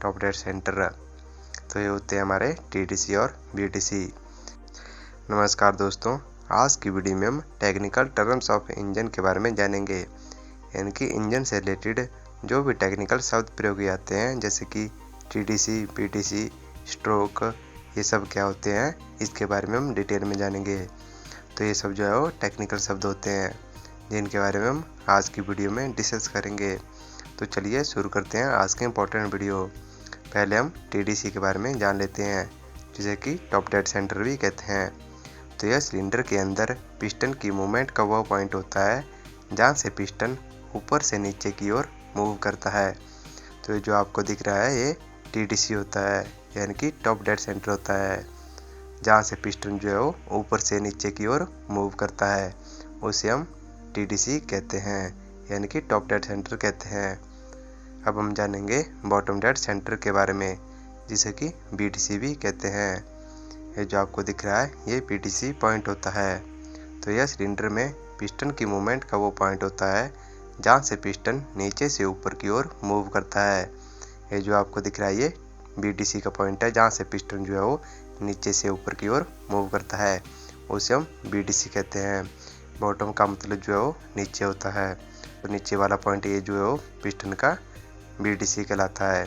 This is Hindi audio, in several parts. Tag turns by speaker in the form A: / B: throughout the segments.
A: Top dead centre. तो ये होते हैं हमारे टीडीसी और बीटीसी। नमस्कार दोस्तों, आज की वीडियो में हम टेक्निकल टर्म्स ऑफ इंजन के बारे में जानेंगे। यानी कि इंजन से रिलेटेड जो भी टेक्निकल शब्द प्रयोग किए जाते हैं, जैसे कि टीडीसी, बीटीसी, स्ट्रोक, ये सब क्या होते हैं, इसके बारे में हम डिटेल में जानेंगे। तो ये सब जो है वो टेक्निकल शब्द होते हैं जिनके बारे में हम आज की वीडियो में डिस्कस करेंगे। तो चलिए शुरू करते हैं आज के इम्पोर्टेंट वीडियो। पहले हम टीडीसी के बारे में जान लेते हैं, जिसे कि टॉप डेड सेंटर भी कहते हैं। तो यह सिलेंडर के अंदर पिस्टन की मूवमेंट का वो पॉइंट होता है जहाँ से पिस्टन ऊपर से नीचे की ओर मूव करता है। तो ये जो आपको दिख रहा है ये टीडीसी होता है, यानी कि टॉप डेड सेंटर होता है, जहाँ से पिस्टन जो है वो ऊपर से नीचे की ओर मूव करता है, उसे हम टीडीसी कहते हैं, यानी कि टॉप डेड सेंटर कहते हैं। अब हम जानेंगे बॉटम डेड सेंटर के बारे में, जिसे कि बीटीसी भी कहते हैं। ये जो आपको दिख रहा है ये बीटीसी पॉइंट होता है। तो यह सिलेंडर में पिस्टन की मूवमेंट का वो पॉइंट होता है जहाँ से पिस्टन नीचे से ऊपर की ओर मूव करता है। ये जो आपको दिख रहा है ये बीटीसी का पॉइंट है, जहाँ से पिस्टन जो है वो नीचे से ऊपर की ओर मूव करता है, उसे हम बीटीसी कहते हैं। बॉटम का मतलब जो है वो नीचे होता है, तो नीचे वाला पॉइंट ये जो है वो पिस्टन का बीटीसी कहलाता है,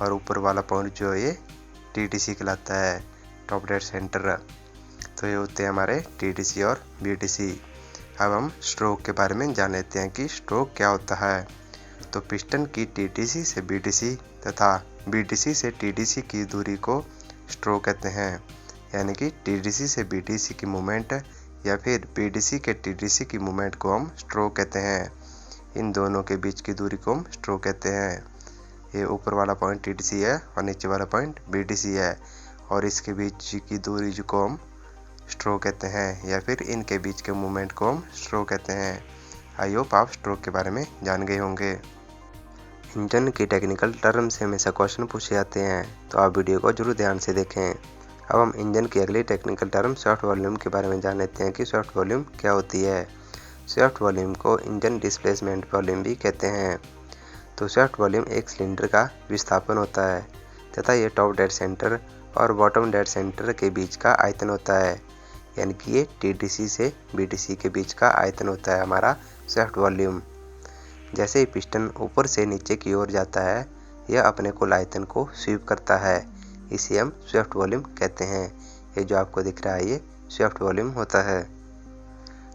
A: और ऊपर वाला पॉइंट जो है ये टीडीसी कहलाता है, टॉप डेड सेंटर। तो ये होते हैं हमारे टीडीसी और बीटीसी। अब हम स्ट्रोक के बारे में जान लेते हैं कि स्ट्रोक क्या होता है। तो पिस्टन की टीडीसी से बीटीसी तथा बीटीसी से टीडीसी की दूरी को स्ट्रोक कहते हैं, यानी कि टीडीसी से बीटीसी की मूवमेंट या फिर बीटीसी के टीडीसी की मूवमेंट को हम स्ट्रोक कहते हैं। इन दोनों के बीच की दूरी को हम स्ट्रोक कहते हैं। ये ऊपर वाला पॉइंट टीडीसी है और नीचे वाला पॉइंट बीटीसी है, और इसके बीच की दूरी जो को हम स्ट्रोक कहते हैं, या फिर इनके बीच के मूवमेंट को हम स्ट्रोक कहते हैं। आई होप आप स्ट्रोक के बारे में जान गए होंगे। इंजन की टेक्निकल टर्म से हमेशा क्वेश्चन पूछे जाते हैं, तो आप वीडियो को जरूर ध्यान से देखें। अब हम इंजन की अगली टेक्निकल टर्म सॉफ्ट वॉल्यूम के बारे में जान लेते हैं कि सॉफ्ट वॉल्यूम क्या होती है। सॉफ्ट वॉल्यूम को इंजन डिस्प्लेसमेंट वॉल्यूम भी कहते हैं। तो सॉफ्ट वॉल्यूम एक सिलेंडर का विस्थापन होता है तथा ये टॉप डेड सेंटर और बॉटम डेड सेंटर के बीच का आयतन होता है, यानी कि ये टीडीसी से बीटीसी के बीच का आयतन होता है हमारा सॉफ्ट वॉल्यूम। जैसे ही पिस्टन ऊपर से नीचे की ओर जाता है, यह अपने कुल आयतन को स्वीप करता है, इसे हम सॉफ्ट वॉल्यूम कहते हैं। ये जो आपको दिख रहा है ये सॉफ्ट वॉल्यूम होता है।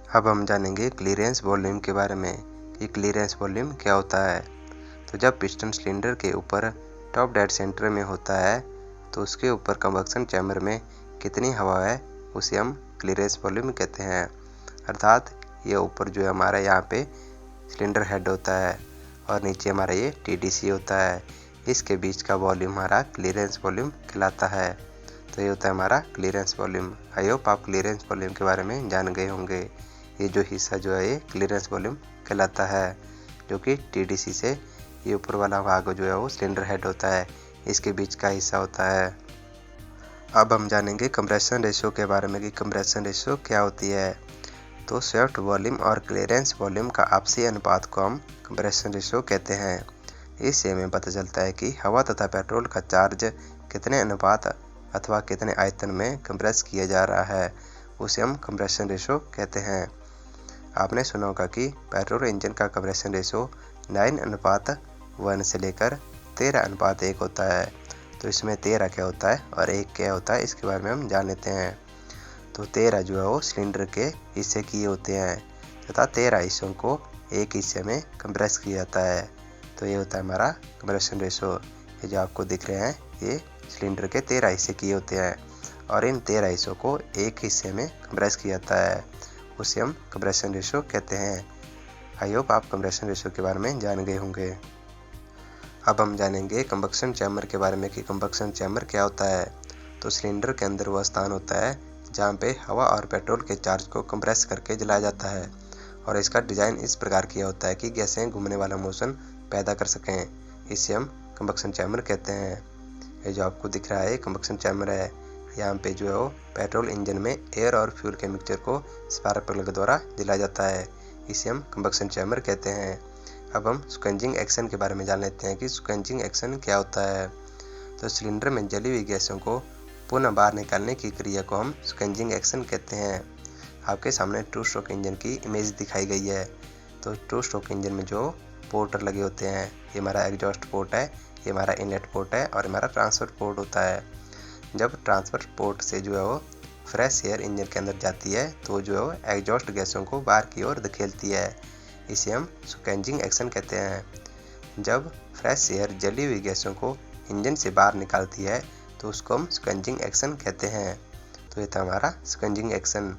A: अब हम जानेंगे क्लीयरेंस वॉल्यूम के बारे में कि क्लीयरेंस वॉल्यूम क्या होता है। तो जब पिस्टन सिलेंडर के ऊपर टॉप डेड सेंटर में होता है, तो उसके ऊपर कंबक्शन चैम्बर में कितनी हवा है उसे हम क्लीयरेंस वॉल्यूम कहते हैं। अर्थात ये ऊपर जो है हमारा यहाँ पे सिलेंडर हेड होता है और नीचे हमारा ये टीडीसी होता है, इसके बीच का वॉल्यूम हमारा क्लीयरेंस वॉल्यूम कहलाता है। तो ये होता है हमारा क्लीयरेंस वॉल्यूम। आई होप आप क्लीयरेंस वॉल्यूम के बारे में जान गए होंगे। ये जो हिस्सा जो है ये क्लीयरेंस वॉल्यूम कहलाता है, जो कि टीडीसी से ये ऊपर वाला भाग जो है वो सिलेंडर हेड होता है, इसके बीच का हिस्सा होता है। अब हम जानेंगे कंप्रेशन रेशियो के बारे में कि कंप्रेशन रेशियो क्या होती है। तो सॉफ्ट वॉल्यूम और क्लीयरेंस वॉल्यूम का आपसी अनुपात को हम कंप्रेशन रेशियो कहते हैं। इससे हमें पता चलता है कि हवा तथा पेट्रोल का चार्ज कितने अनुपात अथवा कितने आयतन में कंप्रेस किया जा रहा है, उसे हम कंप्रेशन रेशियो कहते हैं। आपने सुना होगा कि पेट्रोल इंजन का कंप्रेशन रेशियो 9:1 से लेकर 13:1 होता है। तो इसमें 13 क्या होता है और 1 क्या होता है, इसके बारे में हम जान लेते हैं। तो 13 जो है वो सिलेंडर के हिस्से किए होते हैं तथा 13 हिस्सों को एक हिस्से में कंप्रेस किया जाता है। तो ये होता है हमारा कंप्रेशन रेशियो। ये जो आपको दिख रहे हैं ये सिलेंडर के 13 हिस्से किए होते हैं, और इन 13 हिस्सों को एक हिस्से में कंप्रेस किया जाता है, उसे हम कंप्रेशन रेशियो कहते हैं। आई होप आप कंप्रेशन रेशियो के बारे में जान गए होंगे। अब हम जानेंगे कंबक्शन चैम्बर के बारे में कि कंबक्शन चैम्बर क्या होता है। तो सिलेंडर के अंदर वह स्थान होता है जहाँ पे हवा और पेट्रोल के चार्ज को कंप्रेस करके जलाया जाता है, और इसका डिज़ाइन इस प्रकार किया होता है कि गैसें घूमने वाला मोशन पैदा कर सकें, इसे हम कंबक्शन चैम्बर कहते हैं। ये जो आपको दिख रहा है कंबक्शन चैम्बर है, यहाँ पे जो है वो पेट्रोल इंजन में एयर और फ्यूल के मिक्सचर को स्पार्क प्लग द्वारा जलाया जाता है, इसे हम कंबक्शन चैम्बर कहते हैं। अब हम स्क्वेंजिंग एक्शन के बारे में जान लेते हैं कि स्क्वेंजिंग एक्शन क्या होता है। तो सिलेंडर में जली हुई गैसों को पुनः बाहर निकालने की क्रिया को हम स्क्वेंजिंग एक्शन कहते हैं। आपके सामने टू स्ट्रोक इंजन की इमेज दिखाई गई है। तो टू स्ट्रोक इंजन में जो पोर्ट लगे होते हैं, ये हमारा एग्जॉस्ट पोर्ट है, ये हमारा इनलेट पोर्ट है और हमारा ट्रांसफर पोर्ट होता है। जब ट्रांसफर पोर्ट से जो है वो फ्रेश एयर इंजन के अंदर जाती है तो जो है वो एग्जॉस्ट गैसों को बाहर की ओर धकेलती है। इसे हम स्क्वेंजिंग एक्शन कहते हैं। जब फ्रेश एयर जली हुई गैसों को इंजन से बाहर निकालती है तो उसको हम स्क्वेंजिंग एक्शन कहते हैं। तो ये था हमारा स्क्वेंजिंग एक्शन।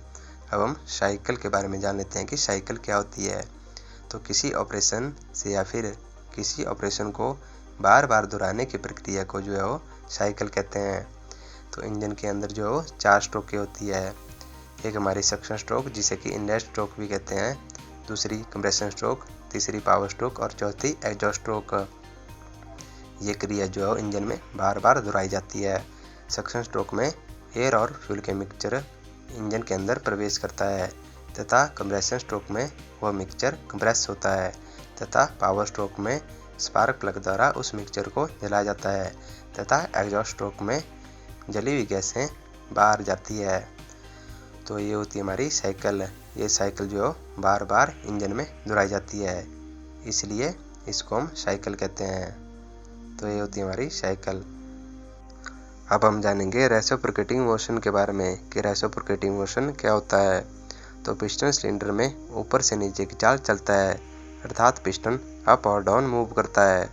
A: अब हम साइकिल के बारे में जान लेते हैं कि साइकिल क्या होती है। तो किसी ऑपरेशन से या फिर किसी ऑपरेशन को बार बार दोहराने की प्रक्रिया को जो है वो साइकिल कहते हैं। तो इंजन के अंदर जो 4 स्ट्रोक की होती है। एक हमारी सक्शन स्ट्रोक जिसे कि इनलेट स्ट्रोक भी कहते हैं, दूसरी कंप्रेशन स्ट्रोक, तीसरी पावर स्ट्रोक और चौथी एग्जॉस्ट स्ट्रोक। ये क्रिया जो है इंजन में बार बार दोहराई जाती है। सक्शन स्ट्रोक में एयर और फ्यूल के मिक्सचर इंजन के अंदर प्रवेश करता है तथा कंप्रेशन स्ट्रोक में वह मिक्सचर कंप्रेस होता है तथा पावर स्ट्रोक में स्पार्क प्लग द्वारा उस मिक्सचर को जलाया जाता है तथा एग्जॉस्ट स्ट्रोक में जली हुई गैसें बाहर जाती है। तो ये होती है हमारी साइकिल। ये साइकिल जो बार बार इंजन में दोहराई जाती है, इसलिए इसको हम साइकिल कहते हैं। तो ये होती है हमारी साइकिल। अब हम जानेंगे रेसिप्रोकेटिंग मोशन के बारे में कि रेसिप्रोकेटिंग मोशन क्या होता है। तो पिस्टन सिलेंडर में ऊपर से नीचे की चाल चलता है, अर्थात पिस्टन अप और डाउन मूव करता है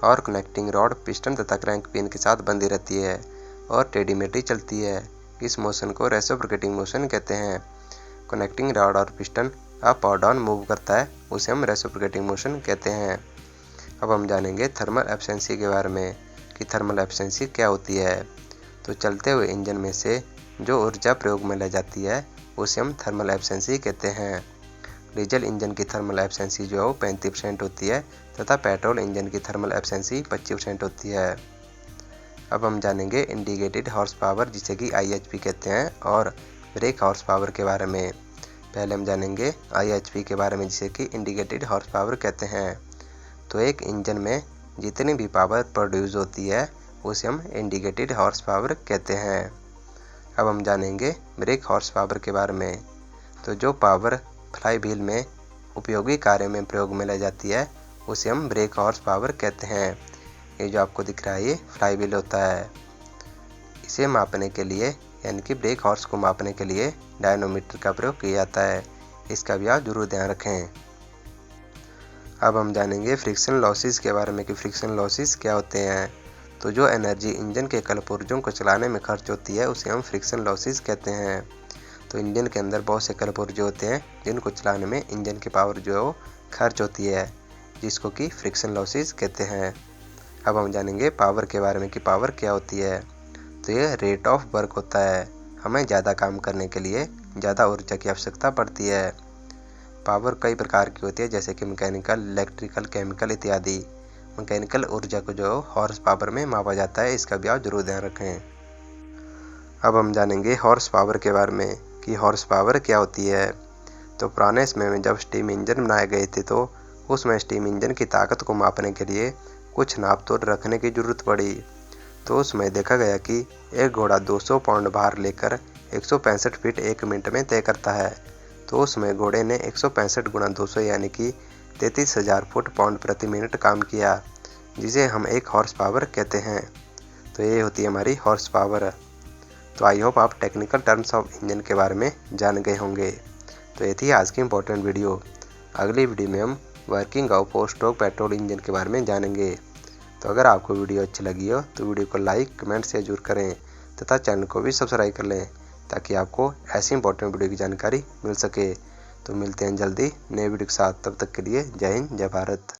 A: और कनेक्टिंग रॉड पिस्टन तथा क्रैंक पिन के साथ बंधी रहती है और टेढ़ी मेढ़ी चलती है। इस मोशन को रेसिप्रोकेटिंग मोशन कहते हैं। कनेक्टिंग रॉड और पिस्टन अप और डाउन मूव करता है, उसे हम रेसिप्रोकेटिंग मोशन कहते हैं। अब हम जानेंगे थर्मल एफिशिएंसी के बारे में कि थर्मल एफिशिएंसी क्या होती है। तो चलते हुए इंजन में से जो ऊर्जा प्रयोग में लाई जाती है उसे हम थर्मल एफिशिएंसी कहते हैं। डीजल इंजन की थर्मल एफिशिएंसी जो है 35% होती है तथा पेट्रोल इंजन की थर्मल एफिशिएंसी 25% होती है। अब हम जानेंगे इंडिकेटेड हॉर्स पावर जिसे कि IHP कहते हैं और ब्रेक हॉर्स पावर के बारे में। पहले हम जानेंगे IHP के बारे में जिसे कि इंडिकेटेड हॉर्स पावर कहते हैं। तो एक इंजन में जितनी भी पावर प्रोड्यूस होती है उसे हम इंडिकेटेड हॉर्स पावर कहते हैं। अब हम जानेंगे ब्रेक हॉर्स पावर के बारे में। तो जो पावर फ्लाई व्हील में उपयोगी कार्य में प्रयोग में लाई जाती है उसे हम ब्रेक हॉर्स पावर कहते हैं। ये जो आपको दिख रहा है ये फ्लाई व्हील होता है। इसे मापने के लिए यानी कि ब्रेक हॉर्स को मापने के लिए डायनोमीटर का प्रयोग किया जाता है। इसका भी आप जरूर ध्यान रखें। अब हम जानेंगे फ्रिक्शन लॉसेस के बारे में कि फ्रिक्शन लॉसेस क्या होते हैं। तो जो एनर्जी इंजन के कलपुर्जों को चलाने में खर्च होती है उसे हम फ्रिक्शन लॉसेस कहते हैं। तो इंजन के अंदर बहुत से कलपुर्जे होते हैं जिनको चलाने में इंजन की पावर जो है वो खर्च होती है, जिसको कि फ्रिक्शन लॉसेस कहते हैं। अब हम जानेंगे पावर के बारे में कि पावर क्या होती है। तो ये रेट ऑफ वर्क होता है। हमें ज़्यादा काम करने के लिए ज़्यादा ऊर्जा की आवश्यकता पड़ती है। पावर कई प्रकार की होती है जैसे कि मैकेनिकल, इलेक्ट्रिकल, केमिकल इत्यादि। मैकेनिकल ऊर्जा को जो हॉर्स पावर में मापा जाता है, इसका भी आप जरूर ध्यान रखें। अब हम जानेंगे हॉर्स पावर के बारे में कि हॉर्स पावर क्या होती है। तो पुराने समय में जब स्टीम इंजन बनाए गए थे तो उसमें स्टीम इंजन की ताकत को मापने के लिए कुछ नापतोल रखने की जरूरत पड़ी। तो उसमें देखा गया कि एक घोड़ा 200 पाउंड भार लेकर 165 फीट 1 मिनट में तय करता है। तो उसमें घोड़े ने 165 गुणा 200 यानी कि 33,000 फुट पाउंड प्रति मिनट काम किया, जिसे हम एक हॉर्स पावर कहते हैं। तो ये होती है हमारी हॉर्स पावर। तो आई होप आप टेक्निकल टर्म्स ऑफ इंजन के बारे में जान गए होंगे। तो ये थी आज की इम्पोर्टेंट वीडियो। अगली वीडियो में हम working of 4 stroke petrol engine के बारे में जानेंगे। तो अगर आपको वीडियो अच्छी लगी हो तो वीडियो को लाइक, कमेंट से जरूर करें तथा चैनल को भी सब्सक्राइब कर लें ताकि आपको ऐसी इंपॉर्टेंट वीडियो की जानकारी मिल सके। तो मिलते हैं जल्दी नए वीडियो के साथ, तब तक के लिए जय हिंद, जय भारत।